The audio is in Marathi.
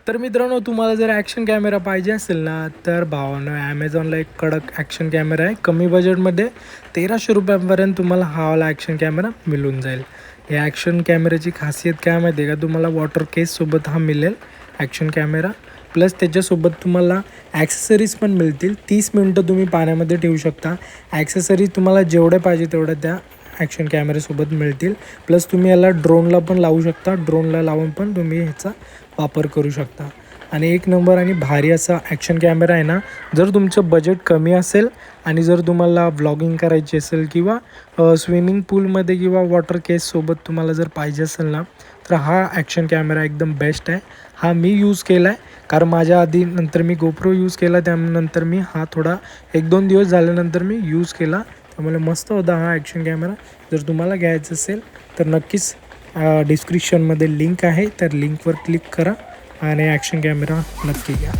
तर मित्रांनो, तुम्हाला जर ॲक्शन कॅमेरा पाहिजे असेल ना, तर भावानं ॲमेझॉनला एक कडक ॲक्शन कॅमेरा आहे. कमी बजेटमध्ये 1300 रुपयांपर्यंत तुम्हाला हा वाला ॲक्शन कॅमेरा मिळून जाईल. या ॲक्शन कॅमेऱ्याची खासियत काय माहिती आहे का? तुम्हाला वॉटर केससोबत हा मिळेल ॲक्शन कॅमेरा. प्लस त्याच्यासोबत तुम्हाला ॲक्सेसरीज पण मिळतील. 30 मिनटं तुम्ही पाण्यामध्ये ठेवू शकता. ॲक्सेसरीज तुम्हाला जेवढ्या पाहिजे तेवढ्या त्या ॲक्शन कॅमेऱ्यासोबत मिळतील. प्लस तुम्ही याला ड्रोनला पण लावू शकता. ड्रोनला लावून पण तुम्ही ह्याचा वापर करू शकता. आणि एक नंबर आणि भारी असा ॲक्शन कॅमेरा आहे ना. जर तुमचं बजेट कमी असेल आणि जर तुम्हाला व्लॉगिंग करायची असेल किंवा स्विमिंग पूलमध्ये किंवा वॉटर केससोबत तुम्हाला जर पाहिजे असेल ना, तर हा ॲक्शन कॅमेरा एकदम बेस्ट आहे. हा मी यूज केला आहे, कारण माझ्या आधी नंतर मी गोप्रो यूज केला, त्यानंतर मी हा थोडा 1-2 दिवस झाल्यानंतर मी यूज केला. त्यामुळे मस्त होता हा ॲक्शन कॅमेरा. जर तुम्हाला घ्यायचं असेल तर नक्कीच डिस्क्रिप्शनमध्ये लिंक आहे, तर लिंकवर क्लिक करा आणि ॲक्शन कॅमेरा नक्की घ्या.